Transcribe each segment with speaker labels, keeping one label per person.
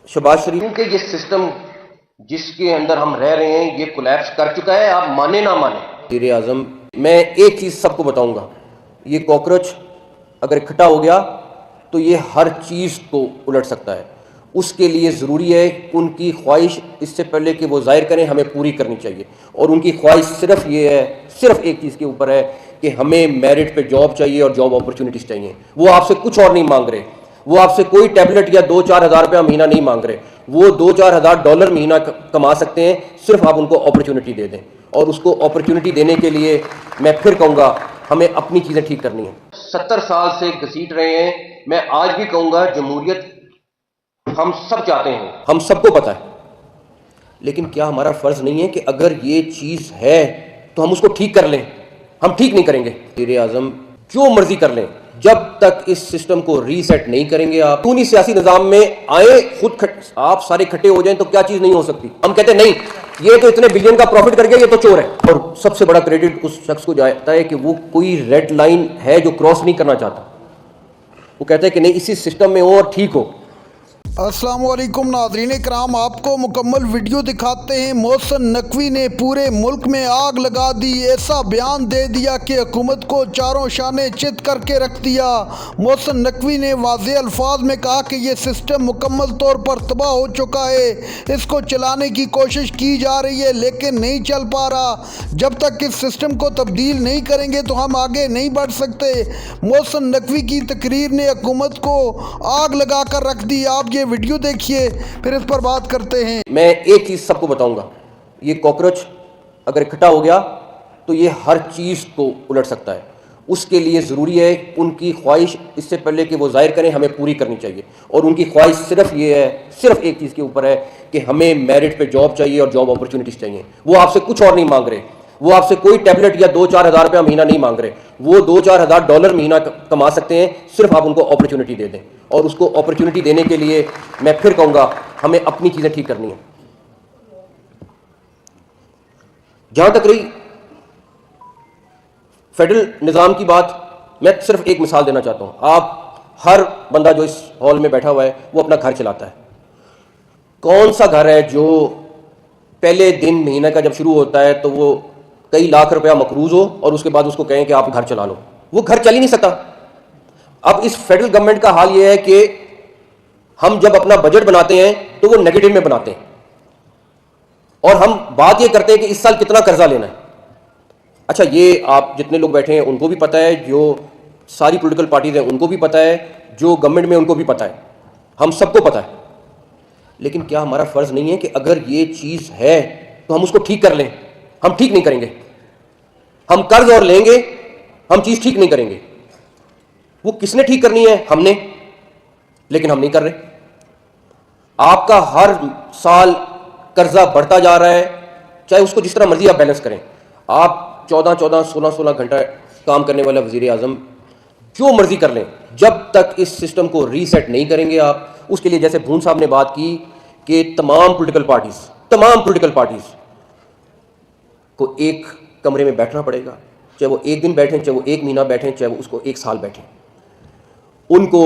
Speaker 1: शहबाज शरीफ।
Speaker 2: क्योंकि ये सिस्टम जिसके अंदर हम रह रहे हैं ये कोलैप्स कर चुका है, आप माने ना माने।
Speaker 1: वज़ीर आज़म, मैं एक चीज़ सबको बताऊंगा, ये कॉकरोच अगर इकट्ठा हो गया तो ये हर चीज़ को उलट सकता है। उसके लिए ज़रूरी है उनकी ख्वाहिश इससे पहले कि वो ज़ाहिर करें हमें पूरी करनी चाहिए। और उनकी ख्वाहिश सिर्फ ये है, सिर्फ एक चीज़ के ऊपर है कि हमें मेरिट पे जॉब चाहिए और जॉब अपॉर्चुनिटीज़ चाहिए। वो आपसे कुछ और नहीं मांग रहे, वो आपसे कोई टैबलेट या 2-4 हज़ार रुपया महीना नहीं मांग रहे, वो 2-4 हज़ार डॉलर महीना कमा सकते हैं, सिर्फ आप उनको अपॉर्चुनिटी दे दें। और उसको अपॉर्चुनिटी देने के लिए मैं फिर कहूँगा हमें अपनी चीज़ें ठीक करनी है।
Speaker 2: 70 साल से घसीट रहे हैं। मैं आज भी कहूंगा जमहूरियत हम सब चाहते हैं,
Speaker 1: हम सबको पता है, लेकिन क्या हमारा फ़र्ज़ नहीं है कि अगर ये चीज़ है तो हम उसको ठीक कर लें? हम ठीक नहीं करेंगे। वज़ीर आज़म जो मर्जी कर लें, जब तक इस सिस्टम को रीसेट नहीं करेंगे आप खूनी सियासी निज़ाम में आए खुद आप सारे इकट्ठे हो जाएं तो क्या चीज़ नहीं हो सकती। हम कहते नहीं ये तो इतने बिलियन का प्रॉफिट कर गया, ये तो चोर है। और सबसे बड़ा क्रेडिट उस शख्स को जाता है कि वो कोई रेड लाइन है जो क्रॉस नहीं करना चाहता। वो कहता है कि नहीं इसी सिस्टम में हो और ठीक हो।
Speaker 3: अस्सलामुअलैकुम नाज़रीन कराम, आपको मुकम्मल वीडियो दिखाते हैं। मोहसिन नकवी ने पूरे मुल्क में आग लगा दी, ऐसा बयान दे दिया कि हुकूमत को चारों शाने चित करके रख दिया। मोहसिन नकवी ने वाज़ेह अल्फाज में कहा कि ये सिस्टम मुकम्मल तौर पर तबाह हो चुका है, इसको चलाने की कोशिश की जा रही है लेकिन नहीं चल पा रहा। जब तक इस सिस्टम को तब्दील नहीं करेंगे तो हम आगे नहीं बढ़ सकते। मोहसिन नकवी की तकरीर ने हुकूमत को आग लगा कर रख दी। आप ये वीडियो देखिए, फिर इस पर बात करते हैं।
Speaker 1: मैं एक चीज़ सबको बताऊंगा, ये कॉकरोच अगर इकट्ठा हो गया तो ये हर चीज़ को उलट सकता है। उसके लिए ज़रूरी है उनकी ख्वाहिश इससे पहले कि वो ज़ाहिर करें हमें पूरी करनी चाहिए। और उनकी ख्वाहिश सिर्फ ये है, सिर्फ एक चीज़ के ऊपर है कि हमें मेरिट पे जॉब चाहिए और जॉब अपॉर्चुनिटीज़ चाहिए। वो आपसे कुछ और नहीं मांग रहे, वो आपसे कोई टैबलेट या 2-4 हज़ार रुपया महीना नहीं मांग रहे, वो 2-4 हज़ार डॉलर महीना कमा सकते हैं, सिर्फ आप उनको अपॉर्चुनिटी दे दें। और उसको अपॉर्चुनिटी देने के लिए मैं फिर कहूँगा हमें अपनी चीज़ें ठीक करनी है। जहाँ तक रही फेडरल निज़ाम की बात, मैं सिर्फ एक मिसाल देना चाहता हूँ। आप हर बंदा जो इस हॉल में बैठा हुआ है वो अपना घर चलाता है। कौन सा घर है जो पहले दिन महीने का जब शुरू होता है तो वो कई लाख रुपया मकरूज हो और उसके बाद उसको कहें कि आप घर चला लो? वो घर चल ही नहीं सकता। अब इस फेडरल गवर्नमेंट का हाल ये है कि हम जब अपना बजट बनाते हैं तो वो नेगेटिव में बनाते हैं और हम बात ये करते हैं कि इस साल कितना कर्जा लेना है। अच्छा, ये आप जितने लोग बैठे हैं उनको भी पता है, जो सारी पॉलिटिकल पार्टीज हैं उनको भी पता है, जो गवर्नमेंट में उनको भी पता है, हम सबको पता है। लेकिन क्या हमारा फ़र्ज़ नहीं है कि अगर ये चीज़ है तो हम उसको ठीक कर लें? हम ठीक नहीं करेंगे। हम कर्ज और लेंगे, हम चीज़ ठीक नहीं करेंगे। वो किसने ठीक करनी है? हमने, लेकिन हम नहीं कर रहे। आपका हर साल कर्जा बढ़ता जा रहा है, चाहे उसको जिस तरह मर्जी आप बैलेंस करें। आप 14-14, 16-16 घंटा काम करने वाला वज़ीर आज़म जो मर्जी कर लें, जब तक इस सिस्टम को रीसेट नहीं करेंगे आप, उसके लिए जैसे भून साहब ने बात की कि तमाम पॉलिटिकल पार्टीज को एक कमरे में बैठना पड़ेगा, चाहे वो एक दिन बैठें, चाहे वो एक महीना बैठें, चाहे वो उसको एक साल बैठें। उनको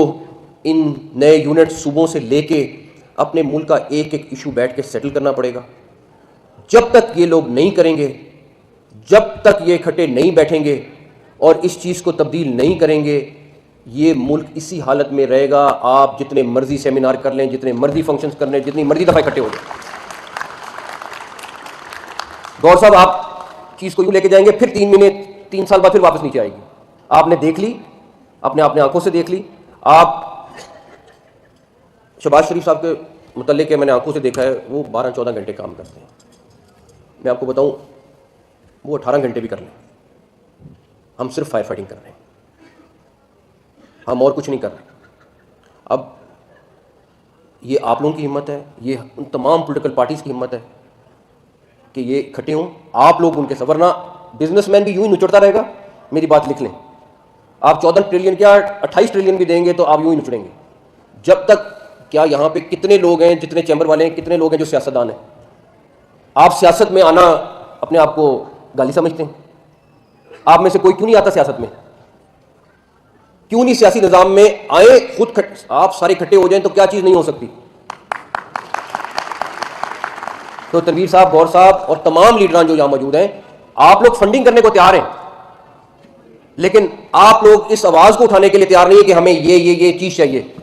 Speaker 1: इन नए यूनिट सूबों से लेके अपने मुल्क का एक एक इशू बैठ के सेटल करना पड़ेगा। जब तक ये लोग नहीं करेंगे, जब तक ये इकट्ठे नहीं बैठेंगे और इस चीज़ को तब्दील नहीं करेंगे, ये मुल्क इसी हालत में रहेगा। आप जितने मर्जी सेमिनार कर लें, जितने मर्जी फंक्शंस कर लें, जितनी मर्जी दफ़ा इकट्ठे हो जाए, गौर साहब आप चीज़ को यूँ लेके जाएंगे, फिर 3 महीने 3 साल बाद फिर वापस नीचे आएगी। आपने देख ली, आपने अपने आंखों से देख ली। आप शहबाज शरीफ साहब के मुतल्लिक़ मैंने आंखों से देखा है, वो 12-14 घंटे काम करते हैं। मैं आपको बताऊं, वो 18 घंटे भी कर लें, हम सिर्फ फायर फाइटिंग कर रहे हैं, हम और कुछ नहीं कर रहे। अब ये आप लोगों की हिम्मत है, ये उन तमाम पॉलिटिकल पार्टीज़ की हिम्मत है कि ये इकट्ठे हों, आप लोग उनके सब। वरना बिजनेसमैन भी यूं ही नुचड़ता रहेगा। मेरी बात लिख लें, आप 14 ट्रिलियन क्या 28 ट्रिलियन भी देंगे तो आप यूं ही नुचड़ेंगे। जब तक, क्या यहाँ पे कितने लोग हैं, जितने चैम्बर वाले हैं, कितने लोग हैं जो सियासतदान हैं? आप सियासत में आना अपने आप को गाली समझते हैं? आप में से कोई क्यों नहीं आता सियासत में? क्यों नहीं सियासी निज़ाम में आए खुद आप सारे इकट्ठे हो जाएं तो क्या चीज़ नहीं हो सकती? तो तनवीर साहब, गौर साहब और तमाम लीडरान जो यहाँ मौजूद हैं, आप लोग फंडिंग करने को तैयार हैं, लेकिन आप लोग इस आवाज को उठाने के लिए तैयार नहीं है कि हमें ये चीज चाहिए।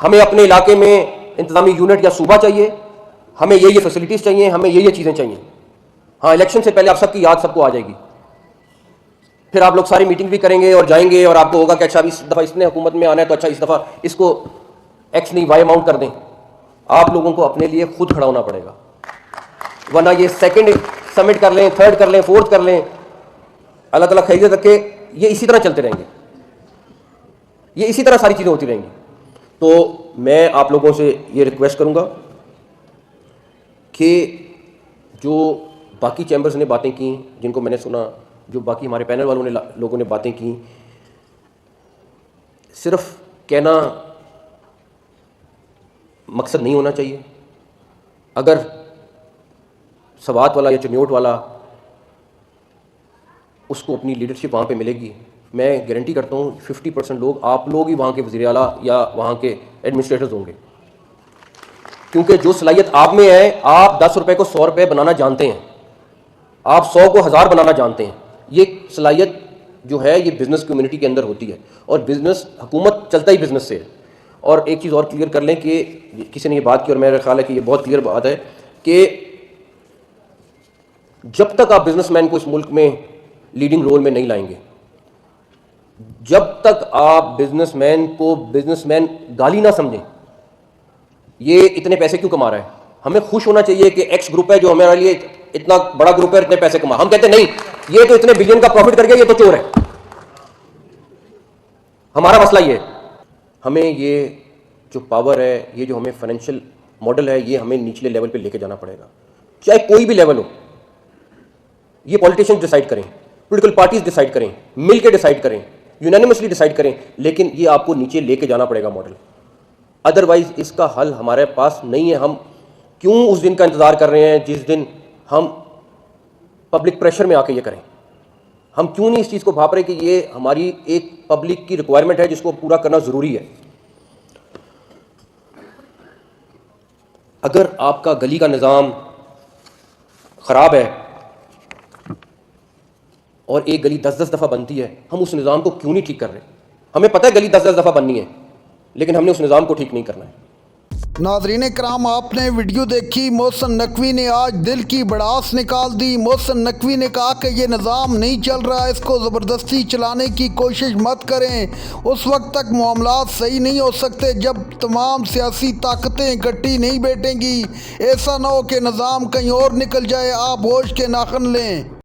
Speaker 1: हमें अपने इलाके में इंतजामी यूनिट या सूबा चाहिए, हमें ये फैसिलिटीज चाहिए, हमें ये चीजें चाहिए। हाँ, इलेक्शन से पहले आप सबकी याद सबको आ जाएगी, फिर आप लोग सारी मीटिंग भी करेंगे और जाएंगे और आपको होगा कि अच्छा इस दफा इसने हुकूमत में आना है तो अच्छा इस दफा इसको एक्स नहीं वाई अमाउंट कर दें। आप लोगों को अपने लिए खुद खड़ा होना पड़ेगा, वरना ये सेकंड समिट कर लें, थर्ड कर लें, फोर्थ कर लें, अलग अलग खरीदे रखे, ये इसी तरह चलते रहेंगे, ये इसी तरह सारी चीज़ें होती रहेंगी। तो मैं आप लोगों से ये रिक्वेस्ट करूंगा कि जो बाकी चैम्बर्स ने बातें की, जिनको मैंने सुना, जो बाकी हमारे पैनल वालों ने लोगों ने बातें की, सिर्फ कहना मकसद नहीं होना चाहिए। अगर सवात वाला या चुनियोट वाला उसको अपनी लीडरशिप वहाँ पे मिलेगी, मैं गारंटी करता हूँ 50% लोग आप लोग ही वहाँ के वज़ीर आला या वहाँ के एडमिनिस्ट्रेटर्स होंगे, क्योंकि जो सलाहियत आप में है, आप 10 रुपये को 100 रुपये बनाना जानते हैं, आप 100 को 1000 बनाना जानते हैं। ये सलाहियत जो है ये बिज़नेस कम्युनिटी के अंदर होती है, और बिज़नेस, हुकूमत चलता ही बिज़नेस से है। और एक चीज़ और क्लियर कर लें कि किसी ने ये बात की और मेरा ख्याल है कि ये बहुत क्लियर बात है कि जब तक आप बिजनेसमैन को इस मुल्क में लीडिंग रोल में नहीं लाएंगे, जब तक आप बिजनेसमैन को बिजनेसमैन गाली ना समझें, ये इतने पैसे क्यों कमा रहा है, हमें खुश होना चाहिए कि एक्स ग्रुप है जो हमारे लिए इतना बड़ा ग्रुप है, इतने पैसे कमा, हम कहते नहीं ये तो इतने बिलियन का प्रॉफिट कर गया, ये तो चोर है। हमारा मसला ये है, हमें ये जो पावर है, ये जो हमें फाइनेंशियल मॉडल है, ये हमें निचले लेवल पे लेके जाना पड़ेगा, चाहे कोई भी लेवल हो। ये पॉलिटिशियंस डिसाइड करें, पॉलिटिकल पार्टीज डिसाइड करें, मिल के डिसाइड करें, यूनानिमसली डिसाइड करें, लेकिन ये आपको नीचे लेके जाना पड़ेगा मॉडल, अदरवाइज इसका हल हमारे पास नहीं है। हम क्यों उस दिन का इंतजार कर रहे हैं जिस दिन हम पब्लिक प्रेशर में आके ये करें? हम क्यों नहीं इस चीज़ को भाप रहे कि ये हमारी एक पब्लिक की रिक्वायरमेंट है जिसको पूरा करना ज़रूरी है। अगर आपका गली का निज़ाम ख़राब है और एक गली 10-10 दफ़ा बनती है, हम उस निज़ाम को क्यों नहीं ठीक कर रहे? हमें पता है गली 10-10 दफ़ा बननी है, लेकिन हमने उस निज़ाम को ठीक नहीं करना है।
Speaker 3: नाज़रीन कराम, आपने वीडियो देखी। मोहसिन नकवी ने आज दिल की भड़ास निकाल दी। मोहसिन नकवी ने कहा कि ये निज़ाम नहीं चल रहा, इसको ज़बरदस्ती चलाने की कोशिश मत करें। उस वक्त तक मामलात सही नहीं हो सकते जब तमाम सियासी ताकतें इकट्ठी नहीं बैठेंगी। ऐसा ना हो कि निज़ाम कहीं और निकल जाए, आप होश के नाखन लें।